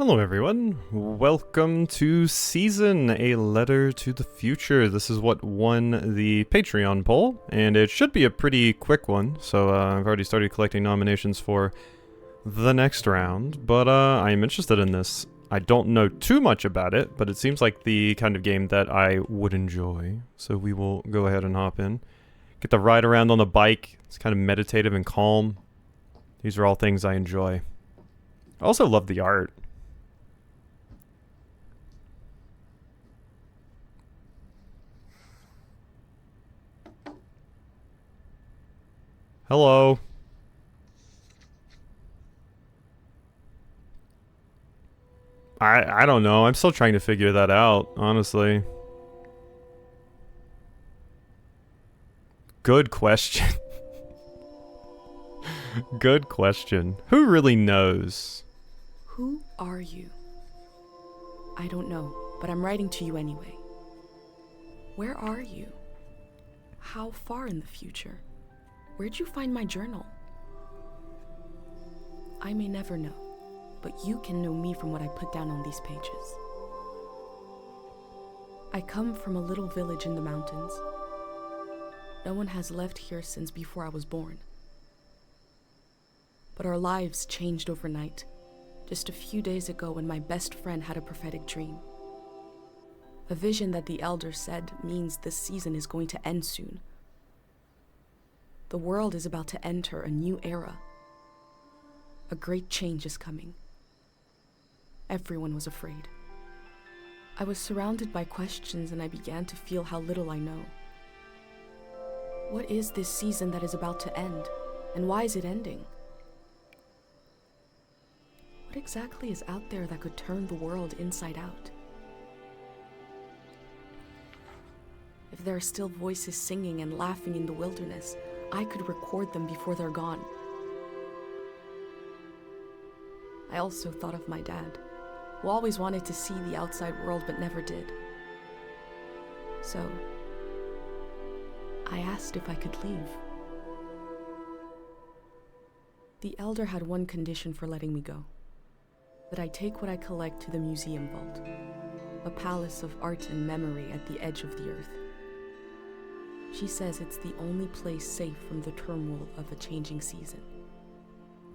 Hello everyone, welcome to Season, a letter to the future. This is what won the Patreon poll, and it should be a pretty quick one, so I've already started collecting nominations for the next round, but I'm interested in this. I don't know too much about it, but it seems like the kind of game that I would enjoy, so we will go ahead and hop in. Get to ride around on the bike, it's kind of meditative and calm. These are all things I enjoy. I also love the art. Hello. I don't know. I'm still trying to figure that out, honestly. Good question. Good question. Who really knows? Who are you? I don't know, but I'm writing to you anyway. Where are you? How far in the future? Where'd you find my journal? I may never know, but you can know me from what I put down on these pages. I come from a little village in the mountains. No one has left here since before I was born. But our lives changed overnight, just a few days ago when my best friend had a prophetic dream. A vision that the elder said means this season is going to end soon. The world is about to enter a new era. A great change is coming. Everyone was afraid. I was surrounded by questions and I began to feel how little I know. What is this season that is about to end, and why is it ending? What exactly is out there that could turn the world inside out? If there are still voices singing and laughing in the wilderness, I could record them before they're gone. I also thought of my dad, who always wanted to see the outside world but never did. So, I asked if I could leave. The elder had one condition for letting me go: that I take what I collect to the museum vault, a palace of art and memory at the edge of the earth. She says it's the only place safe from the turmoil of a changing season.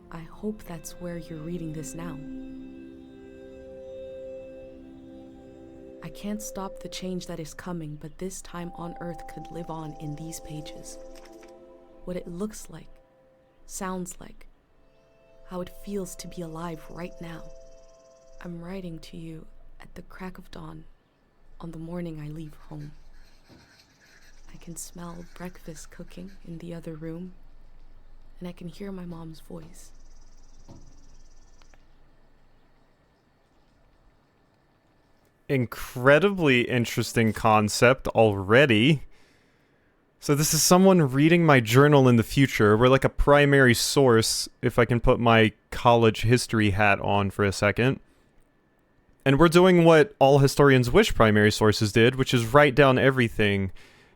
I hope that's where you're reading this now. I can't stop the change that is coming, but this time on Earth could live on in these pages. What it looks like, sounds like, how it feels to be alive right now. I'm writing to you at the crack of dawn on the morning I leave home. I can smell breakfast cooking in the other room, and I can hear my mom's voice. Incredibly interesting concept already. So this is someone reading my journal in the future. We're like a primary source, if I can put my college history hat on for a second. And we're doing what all historians wish primary sources did, which is write down everything.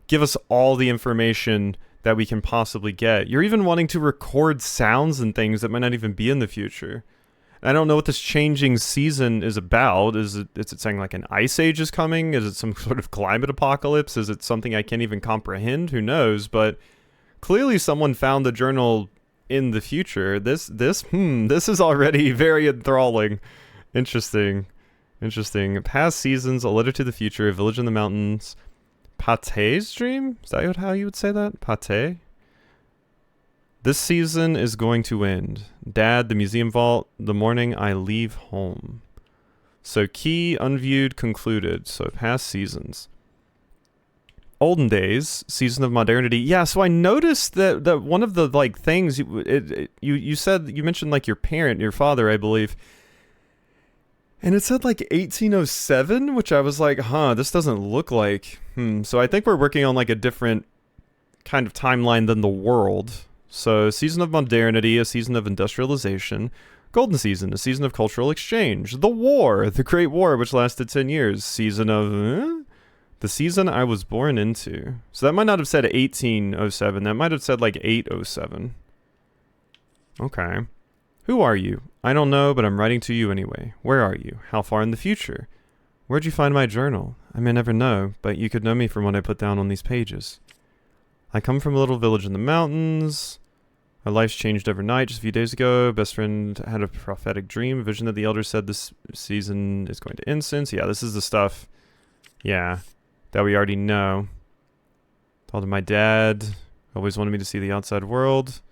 Give us all the information that we can possibly get. You're even wanting to record sounds and things that might not even be in the future. I don't know what this changing season is about. Is it saying like an ice age is coming? Is it some sort of climate apocalypse? Is it something I can't even comprehend? Who knows? But clearly someone found the journal in the future. This is already very enthralling. Interesting. Past seasons, a letter to the future, a village in the mountains. Pate's dream? Is that how you would say that? Pate? This season is going to end. Dad, the museum vault, the morning I leave home. So key, unviewed, concluded. So past seasons. Olden days, season of modernity. Yeah, so I noticed that one of the like things you said, you mentioned like your parent, your father, I believe. And it said like 1807, which I was like, this doesn't look like. So I think we're working on like a different kind of timeline than the world. So season of modernity, a season of industrialization. Golden season, a season of cultural exchange. The war, the Great War, which lasted 10 years. Season of... the season I was born into. So that might not have said 1807. That might have said like 807. Okay. Who are you? I don't know, but I'm writing to you anyway. Where are you? How far in the future? Where'd you find my journal? I may never know, but you could know me from what I put down on these pages. I come from a little village in the mountains. Our life's changed overnight just a few days ago. Best friend had a prophetic dream, a vision that the elder said this season is going to end soon. So yeah, this is the stuff, yeah, that we already know. Told my dad, always wanted me to see the outside world.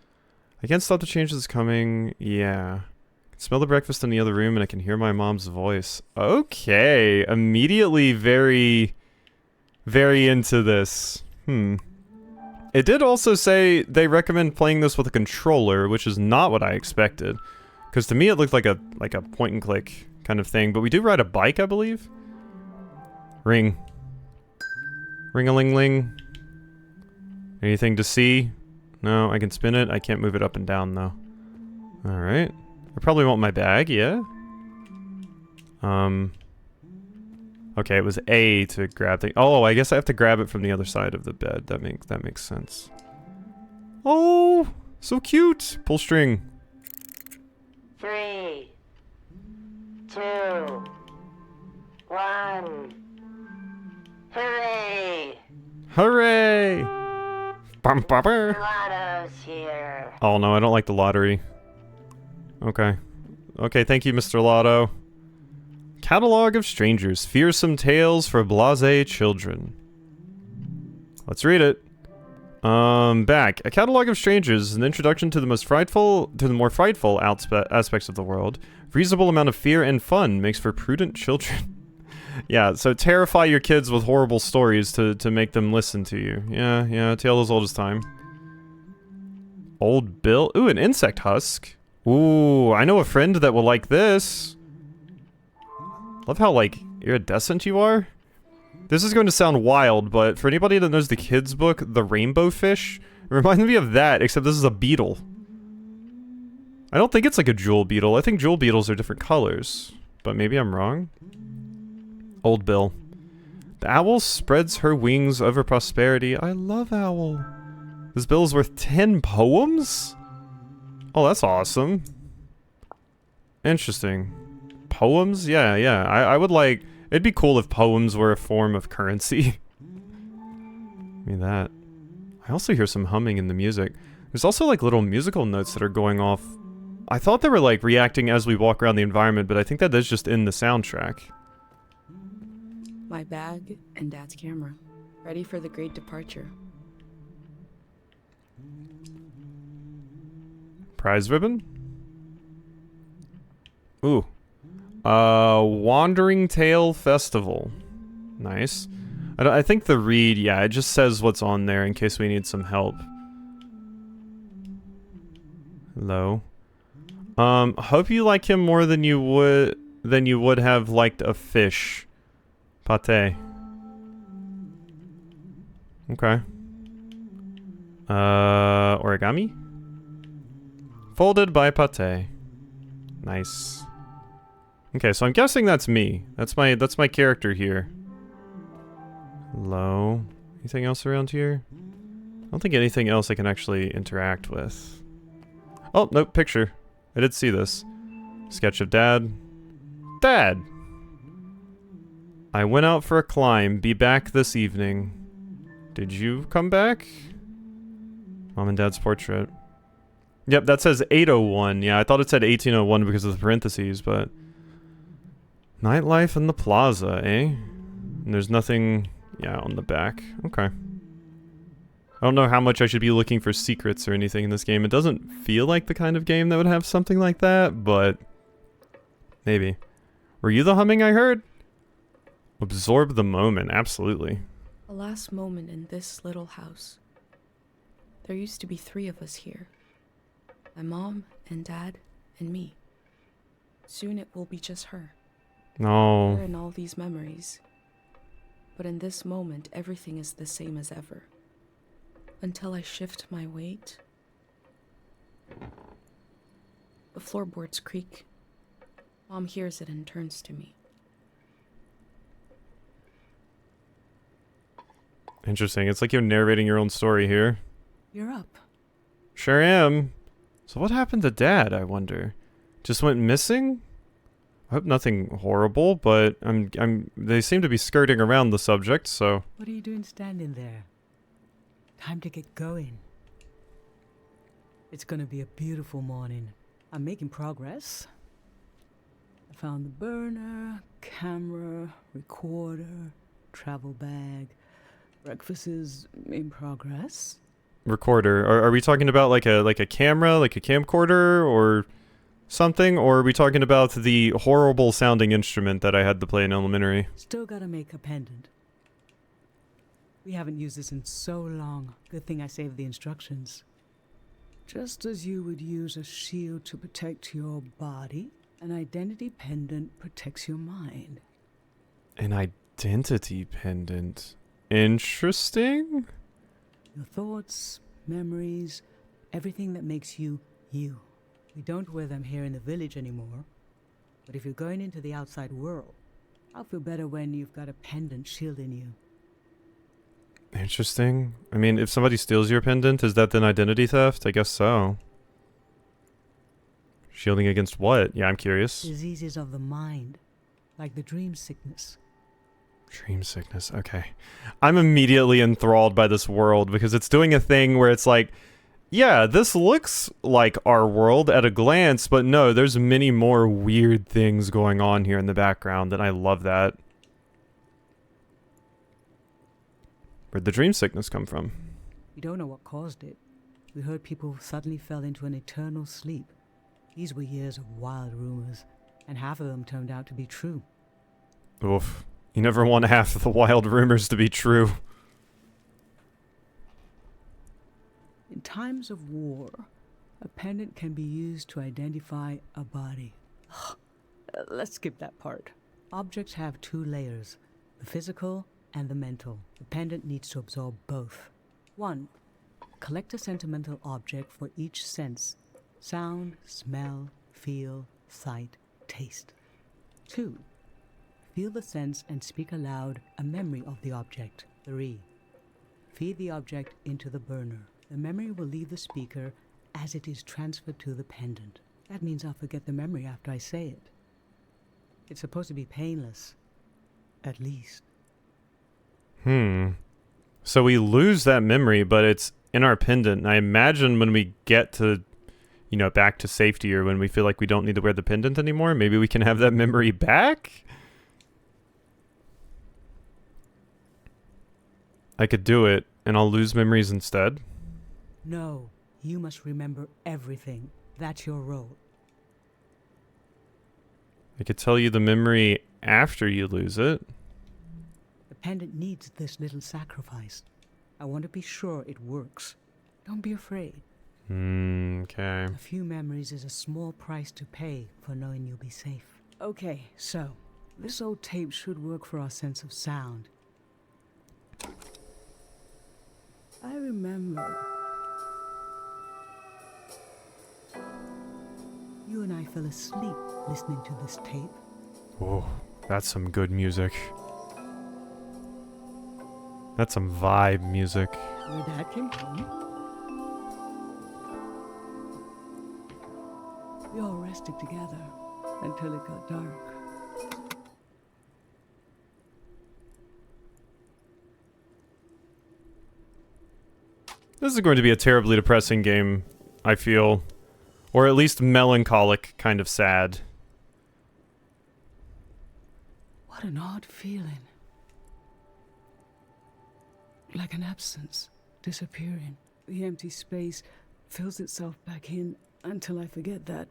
I can't stop the change that's coming. Yeah. I can smell the breakfast in the other room and I can hear my mom's voice. Okay. Immediately very, very into this. It did also say they recommend playing this with a controller, which is not what I expected. Because to me it looked like a point and click kind of thing. But we do ride a bike, I believe. Ring. Ring-a-ling-ling. Anything to see? No, I can spin it. I can't move it up and down, though. Alright. I probably want my bag, yeah? Okay, it was A to grab the... Oh, I guess I have to grab it from the other side of the bed. That makes sense. Oh, so cute! Pull string. 3, 2, 1. Hooray! Hooray! Bum, bumper. Lotto's here. Oh no, I don't like the lottery. Okay. Okay, thank you, Mr. Lotto. Catalog of Strangers. Fearsome Tales for Blasé Children. Let's read it. Back. A Catalog of Strangers is an introduction to the more frightful aspects of the world. Reasonable amount of fear and fun makes for prudent children. Yeah, so terrify your kids with horrible stories to make them listen to you. Yeah, tale as old as time. Old Bill. Ooh, an insect husk. Ooh, I know a friend that will like this. Love how, like, iridescent you are. This is going to sound wild, but for anybody that knows the kids' book, The Rainbow Fish, it reminds me of that, except this is a beetle. I don't think it's like a jewel beetle. I think jewel beetles are different colors, but maybe I'm wrong. Old Bill. The owl spreads her wings over prosperity. I love owl. This bill is worth 10 poems? Oh, that's awesome. Interesting. Poems? Yeah. I would like... It'd be cool if poems were a form of currency. I mean that. I also hear some humming in the music. There's also like little musical notes that are going off. I thought they were like reacting as we walk around the environment, but I think that is just in the soundtrack. My bag and Dad's camera. Ready for the great departure. Prize ribbon? Ooh. Wandering Tale Festival. Nice. I think the read, yeah, it just says what's on there in case we need some help. Hello. Hope you like him more than you would have liked a fish. Pate. Okay. Origami? Folded by Pate. Nice. Okay, so I'm guessing that's me. That's my character here. Hello. Anything else around here? I don't think anything else I can actually interact with. Oh, nope, picture. I did see this. Sketch of Dad. Dad! I went out for a climb. Be back this evening. Did you come back? Mom and Dad's portrait. Yep, that says 801. Yeah, I thought it said 1801 because of the parentheses, but... Nightlife in the plaza, eh? And there's nothing, yeah, on the back. Okay. I don't know how much I should be looking for secrets or anything in this game. It doesn't feel like the kind of game that would have something like that, but... maybe. Were you the humming I heard? Absorb the moment, absolutely. A last moment in this little house. There used to be 3 of us here. My mom and Dad and me. Soon it will be just her. No. Her and all these memories. But in this moment, everything is the same as ever. Until I shift my weight. The floorboards creak. Mom hears it and turns to me. Interesting. It's like you're narrating your own story here. You're up. Sure am. So what happened to Dad, I wonder? just went missing? I hope nothing horrible, but they seem to be skirting around the subject, so... What are you doing standing there? Time to get going. It's gonna be a beautiful morning. I'm making progress. I found the burner, camera, recorder, travel bag. Breakfast is in progress. Recorder. Are we talking about like a camera, like a camcorder, or something? Or are we talking about the horrible sounding instrument that I had to play in elementary? Still gotta make a pendant. We haven't used this in so long. Good thing I saved the instructions. Just as you would use a shield to protect your body, an identity pendant protects your mind. An identity pendant. Interesting. Your thoughts, memories, everything that makes you, you. We don't wear them here in the village anymore. But if you're going into the outside world, I'll feel better when you've got a pendant shielding you. Interesting. I mean, if somebody steals your pendant, is that then identity theft? I guess so. Shielding against what? Yeah, I'm curious. Diseases of the mind, like the dream sickness. Dream sickness, okay. I'm immediately enthralled by this world because it's doing a thing where it's like, yeah, this looks like our world at a glance, but no, there's many more weird things going on here in the background, and I love that. Where'd the dream sickness come from? We don't know what caused it. We heard people suddenly fell into an eternal sleep. These were years of wild rumors, and half of them turned out to be true. Oof. You never want half of the wild rumors to be true. In times of war, a pendant can be used to identify a body. Let's skip that part. Objects have two layers, the physical and the mental. The pendant needs to absorb both. 1. Collect a sentimental object for each sense: sound, smell, feel, sight, taste. 2. Feel the sense and speak aloud a memory of the object. 3. Feed the object into the burner. The memory will leave the speaker as it is transferred to the pendant. That means I'll forget the memory after I say it. It's supposed to be painless. At least. So we lose that memory, but it's in our pendant. And I imagine when we get to, back to safety, or when we feel like we don't need to wear the pendant anymore, maybe we can have that memory back? I could do it, and I'll lose memories instead. No, you must remember everything. That's your role. I could tell you the memory after you lose it. The pendant needs this little sacrifice. I want to be sure it works. Don't be afraid. Okay. A few memories is a small price to pay for knowing you'll be safe. Okay, so this old tape should work for our sense of sound. I remember you and I fell asleep listening to this tape. Oh, that's some good music. That's some vibe music. Where that came from? We all rested together until it got dark. This is going to be a terribly depressing game, I feel. Or at least melancholic, kind of sad. What an odd feeling. Like an absence, disappearing. The empty space fills itself back in until I forget that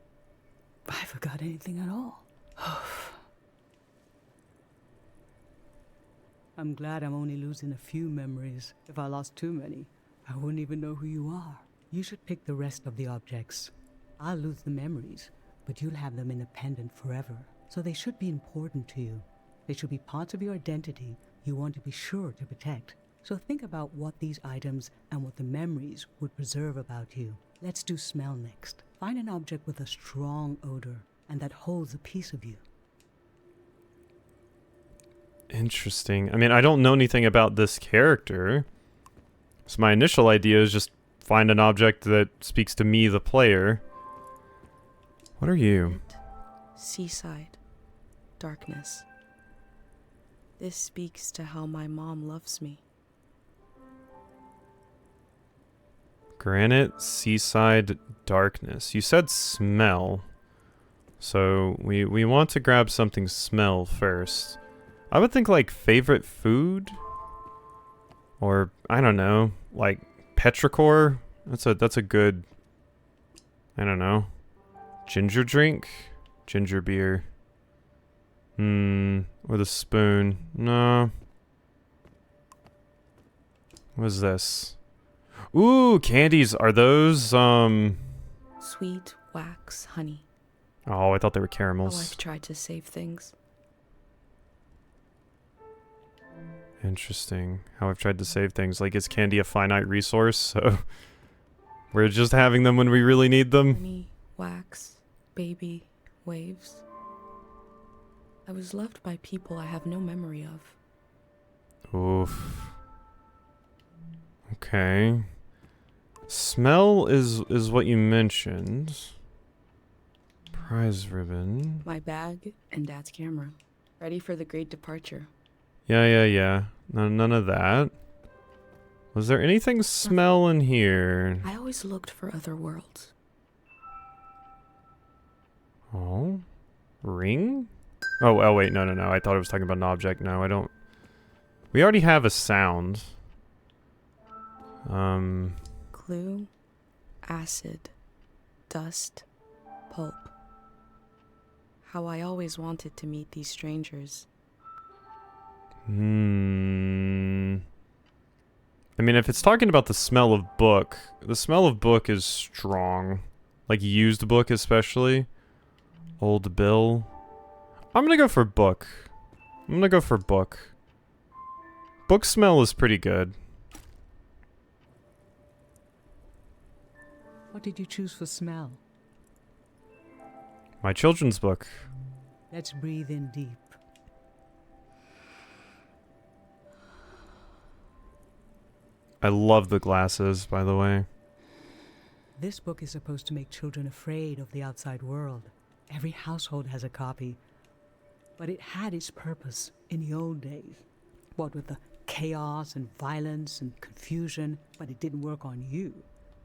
I forgot anything at all. I'm glad I'm only losing a few memories. If I lost too many, I wouldn't even know who you are. You should pick the rest of the objects. I'll lose the memories, but you'll have them in a pendant forever. So they should be important to you. They should be parts of your identity you want to be sure to protect. So think about what these items and what the memories would preserve about you. Let's do smell next. Find an object with a strong odor and that holds a piece of you. Interesting. I mean, I don't know anything about this character. So my initial idea is just find an object that speaks to me, the player. What are you? Seaside. Darkness. This speaks to how my mom loves me. Granite, seaside, darkness. You said smell. So we want to grab something smell first. I would think like favorite food? Or, I don't know, like petrichor? That's a good, I don't know. Ginger drink? Ginger beer. With a spoon. No. What is this? Ooh, candies. Are those, Sweet wax honey. Oh, I thought they were How caramels. I've tried to save things. Interesting. How I've tried to save things. Like, is candy a finite resource? So, we're just having them when we really need them? Honey, wax, baby, waves. I was loved by people I have no memory of. Oof. Okay. Smell is what you mentioned. Prize ribbon. My bag and Dad's camera. Ready for the great departure. Yeah. None of that. Was there anything smell in here? I always looked for other worlds. Oh? Ring? Oh, wait, no. I thought I was talking about an object. No, I don't. We already have a sound. Clue, acid, dust, pulp. How I always wanted to meet these strangers. I mean, if it's talking about the smell of book is strong. Like, used book especially. Old bill. I'm gonna go for book. Book smell is pretty good. What did you choose for smell? My children's book. Let's breathe in deep. I love the glasses, by the way. This book is supposed to make children afraid of the outside world. Every household has a copy. But it had its purpose in the old days. What with the chaos and violence and confusion, but it didn't work on you.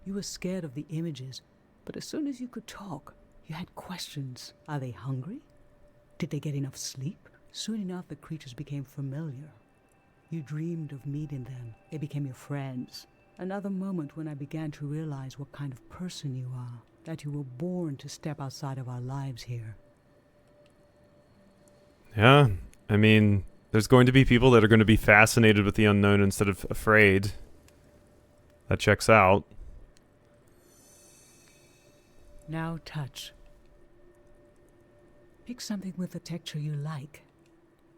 You were scared of the images, but as soon as you could talk, you had questions. Are they hungry? Did they get enough sleep? Soon enough, the creatures became familiar. You dreamed of meeting them. They became your friends. Another moment when I began to realize what kind of person you are, that you were born to step outside of our lives here. Yeah, I mean, there's going to be people that are going to be fascinated with the unknown instead of afraid. That checks out. Now touch. Pick something with a texture you like.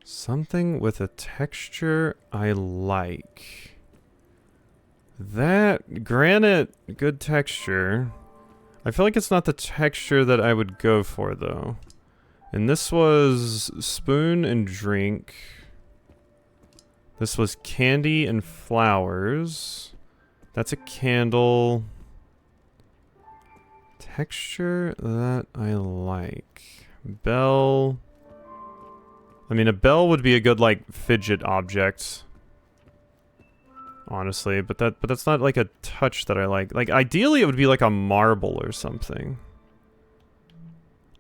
Something with a texture I like. That granite, good texture. I feel like it's not the texture that I would go for, though. And this was spoon and drink. This was candy and flowers. That's a candle. Texture that I like. Bell. I mean, a bell would be a good, like, fidget object. Honestly, but that's not, like, a touch that I like. Like, ideally it would be, like, a marble or something.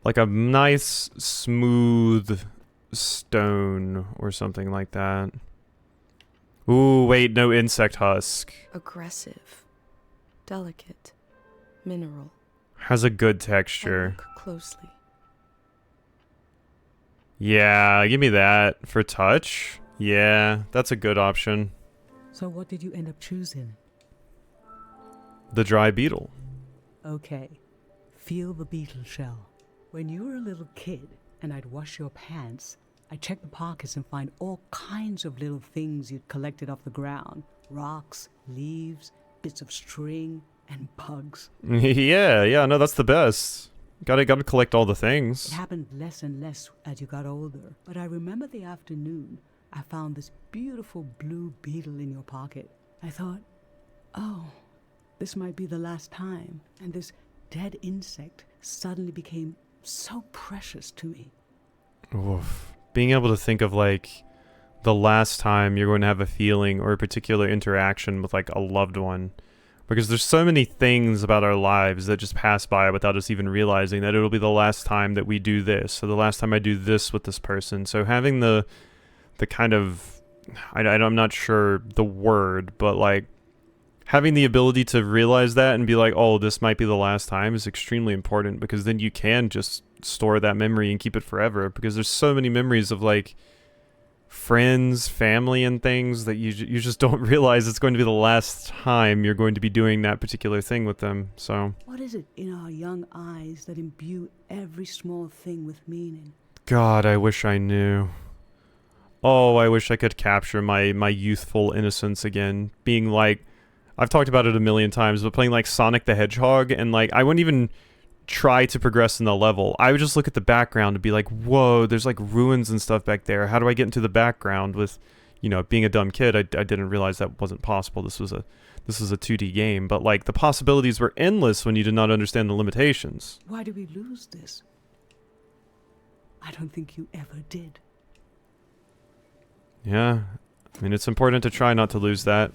Like a nice, smooth stone or something like that. Ooh, wait, no insect husk. Aggressive. Delicate. Mineral. Has a good I texture. look closely. Yeah, give me that. For touch? Yeah, that's a good option. So what did you end up choosing? The dry beetle. Okay. Feel the beetle shell. When you were a little kid and I'd wash your pants, I'd check the pockets and find all kinds of little things you'd collected off the ground. Rocks, leaves, bits of string, and bugs. yeah, no, that's the best. Gotta collect all the It things. happened less and less as you got older. But I remember the afternoon I found this beautiful blue beetle in your pocket. I thought, oh, this might be the last time. And this dead insect suddenly became so precious to me. Oof. Being able to think of like the last time you're going to have a feeling or a particular interaction with like a loved one. Because there's so many things about our lives that just pass by without us even realizing that it'll be the last time that we do this, or the last time I do this with this person. So having the kind of, I'm not sure the word, but like having the ability to realize that and be like, oh, this might be the last time is extremely important, because then you can just store that memory and keep it forever. Because there's so many memories of like friends, family, and things that you just don't realize it's going to be the last time you're going to be doing that particular thing with them. So What is it in our young eyes that imbue every small thing with meaning? God, I wish I knew. Oh, I wish I could capture my youthful innocence again. Being like, I've talked about it a million times, but playing like Sonic the Hedgehog, and like I wouldn't even try to progress in the level. I would just look at the background and be like, whoa, there's like ruins and stuff back there. How do I get into the background? With, you know, being a dumb kid, I didn't realize that wasn't possible. This was a 2D game, but like the possibilities were endless when you did not understand the limitations. Why do we lose this? I don't think you ever did. Yeah, I mean, it's important to try not to lose that.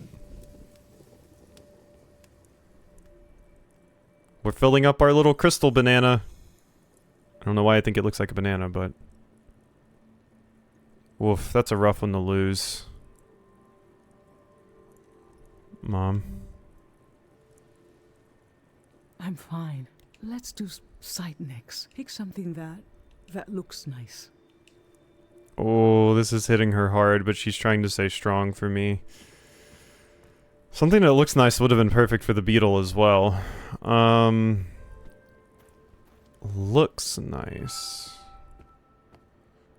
We're filling up our little crystal banana. I don't know why I think it looks like a banana, but... Woof, that's a rough one to lose. Mom. I'm fine. Let's do sight next. Pick something that looks nice. Oh, this is hitting her hard, but she's trying to stay strong for me. Something that looks nice would have been perfect for the beetle as well. Looks nice.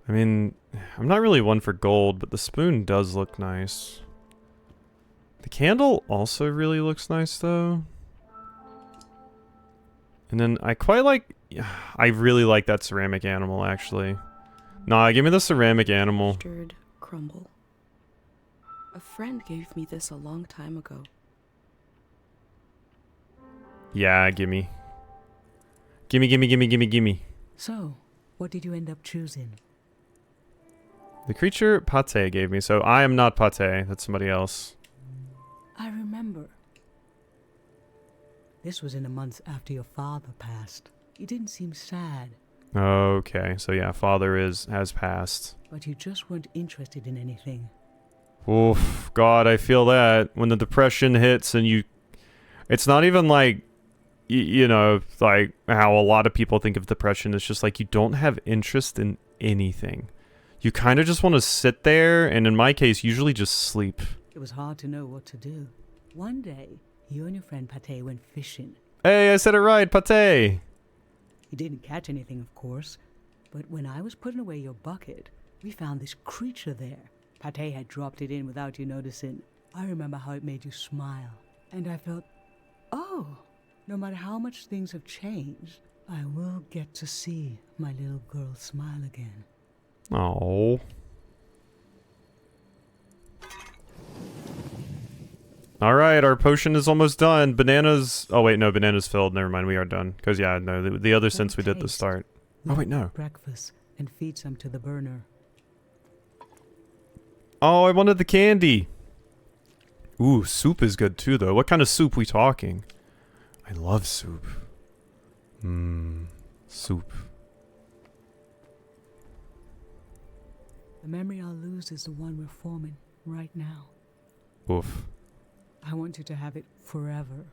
I mean, I'm not really one for gold, but the spoon does look nice. The candle also really looks nice, though. And then I quite like... I really like that ceramic animal, actually. Nah, give me the ceramic animal. Stirred crumble. A friend gave me this a long time ago. Yeah, gimme. Gimme, gimme, gimme, gimme, gimme. So, what did you end up choosing? The creature Pate gave me, so I am not Pate. That's somebody else. I remember. This was in the months after your father passed. You didn't seem sad, Okay, so yeah, father has passed. but you just weren't interested in anything. Oof, God, I feel that. When the depression hits and you... It's not even like, you know, like how a lot of people think of depression. It's just like you don't have interest in anything. You kind of just want to sit there, and in my case, usually just sleep. It was hard to know what to do. One day, you and your friend Pate went fishing. Hey, I said it right, Pate! You didn't catch anything, of course, but when I was putting away your bucket, we found this creature there. Pate had dropped it in without you noticing. I remember how it made you smile, and I felt, oh, no matter how much things have changed, I will get to see my little girl smile again. Oh. Alright, our potion is almost done. Bananas... Oh, wait, no, banana's filled. Never mind, we are done. Because, yeah, no, the other sense we did at the start. Oh, wait, no. Breakfast and feed some to the burner. Oh, I wanted the candy. Ooh, soup is good, too, though. What kind of soup we talking? I love soup. Soup. The memory I'll lose is the one we're forming right now. Oof. I want you to have it forever.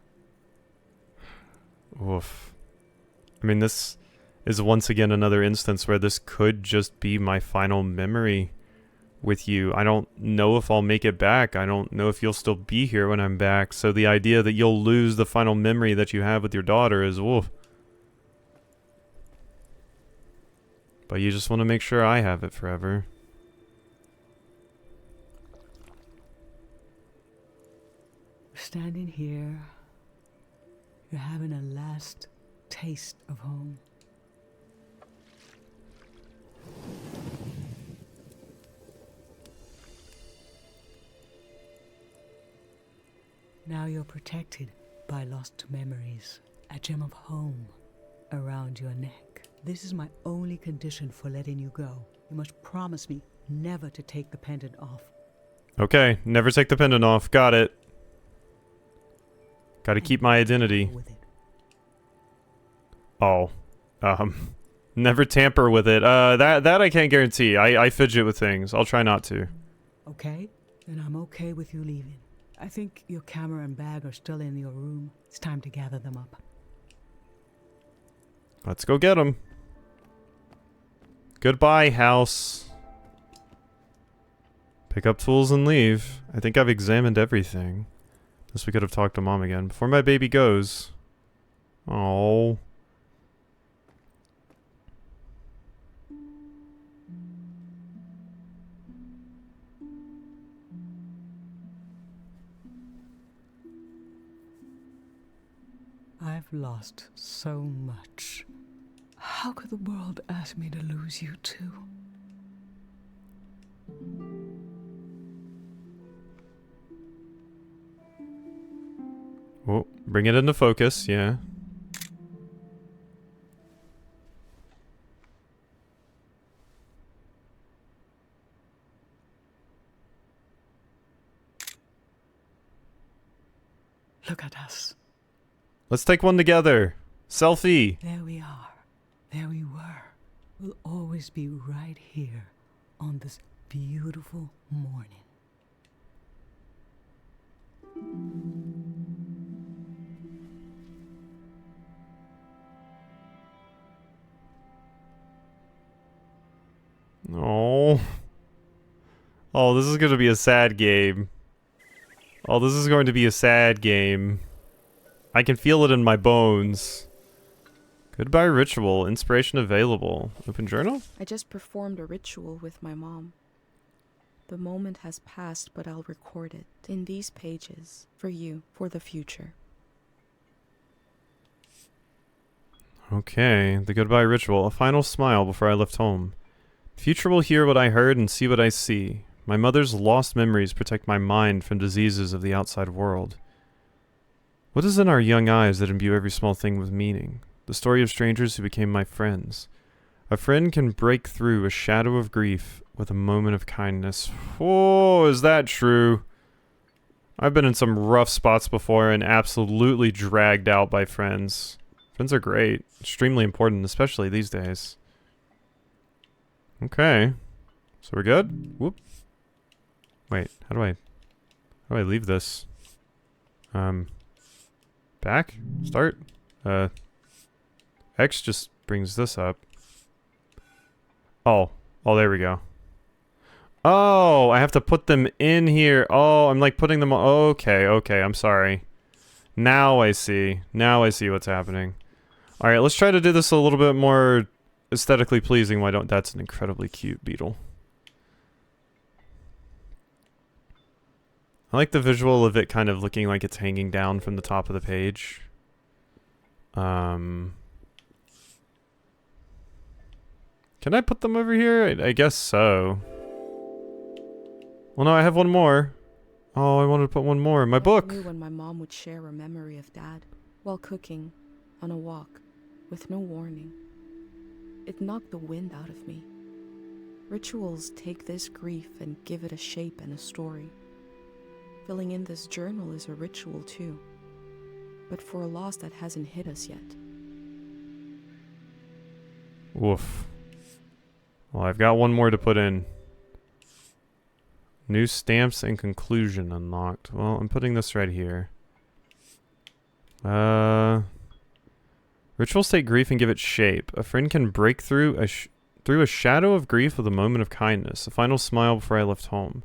Oof. I mean, this is once again another instance where this could just be my final memory with you. I don't know if I'll make it back. I don't know if you'll still be here when I'm back. So the idea that you'll lose the final memory that you have with your daughter is woof. But you just want to make sure I have it forever. Standing here, you're having a last taste of home. Now you're protected by lost memories. A gem of home around your neck. This is my only condition for letting you go. You must promise me never to take the pendant off. Okay, never take the pendant off. Got it. Gotta keep my identity. With it. Oh. Never tamper with it. That I can't guarantee. I fidget with things. I'll try not to. Okay? Then I'm okay with you leaving. I think your camera and bag are still in your room. It's time to gather them up. Let's go get them. Goodbye, house. Pick up tools and leave. I think I've examined everything. Guess we could have talked to Mom again before my baby goes. Oh. I've lost so much. How could the world ask me to lose you too? Oh, bring it into focus, yeah. Look at us. Let's take one together. Selfie. There we are. There we were. We'll always be right here on this beautiful morning. Oh. Oh, this is going to be a sad game. Oh, this is going to be a sad game. I can feel it in my bones. Goodbye ritual. Inspiration available. Open journal? I just performed a ritual with my mom. The moment has passed, but I'll record it in these pages for you, for the future. Okay, the goodbye ritual. A final smile before I left home. Future will hear what I heard and see what I see. My mother's lost memories protect my mind from diseases of the outside world. What is in our young eyes that imbue every small thing with meaning? The story of strangers who became my friends. A friend can break through a shadow of grief with a moment of kindness. Oh, is that true? I've been in some rough spots before and absolutely dragged out by friends. Friends are great. Extremely important, especially these days. Okay. So we're good? Whoop. Wait, how do I leave this? Back? Start? X just brings this up. Oh, there we go. Oh, I have to put them in here. Oh, I'm like putting them on. Okay, I'm sorry. Now I see. Now I see what's happening. Alright, let's try to do this a little bit more aesthetically pleasing. Why don't... That's an incredibly cute beetle. I like the visual of it kind of looking like it's hanging down from the top of the page. Can I put them over here? I guess so. Well, no, I have one more. Oh, I wanted to put one more in my book. I knew when my mom would share a memory of Dad while cooking, on a walk, with no warning. It knocked the wind out of me. Rituals take this grief and give it a shape and a story. Filling in this journal is a ritual too, but for a loss that hasn't hit us yet. Woof. Well, I've got one more to put in. New stamps and conclusion unlocked. Well, I'm putting this right here. Rituals take grief and give it shape. A friend can break through a shadow of grief with a moment of kindness. A final smile before I left home.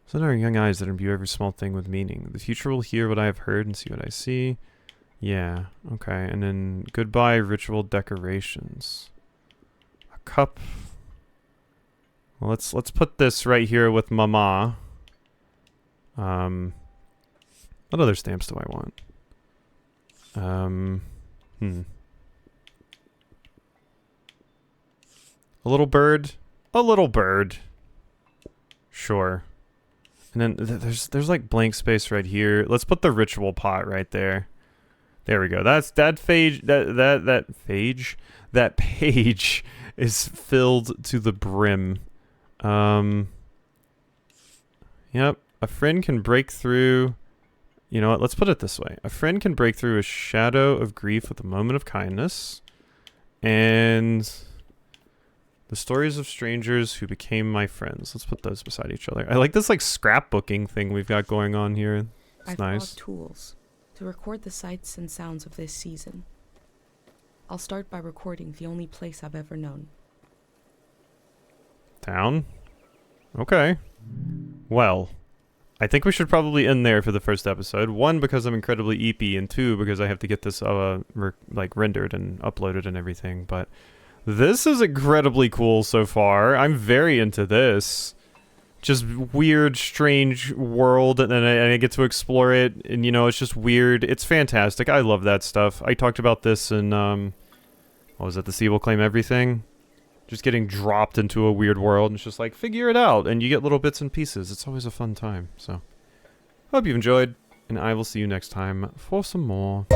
So in our young eyes that imbue every small thing with meaning. The future will hear what I have heard and see what I see. Yeah, okay. And then goodbye ritual decorations. A cup. Well, let's put this right here with Mama. What other stamps do I want? A little bird. A little bird. Sure. And then there's like blank space right here. Let's put the ritual pot right there. There we go. That page is filled to the brim. Yep. A friend can break through. You know what? Let's put it this way. A friend can break through a shadow of grief with a moment of kindness. And the stories of strangers who became my friends. Let's put those beside each other. I like this like scrapbooking thing we've got going on here. It's I've nice. brought tools to record the sights and sounds of this season. I'll start by recording the only place I've ever known. Town? Okay. Well, I think we should probably end there for the first episode. One, because I'm incredibly EP, and two, because I have to get this rendered and uploaded and everything. But this is incredibly cool so far. I'm very into this. Just weird, strange world, and I get to explore it, and you know, it's just weird. It's fantastic. I love that stuff. I talked about this in, what was it, The Sea Will Claim Everything? Just getting dropped into a weird world, and it's just like, figure it out, and you get little bits and pieces. It's always a fun time, so. Hope you've enjoyed, and I will see you next time for some more.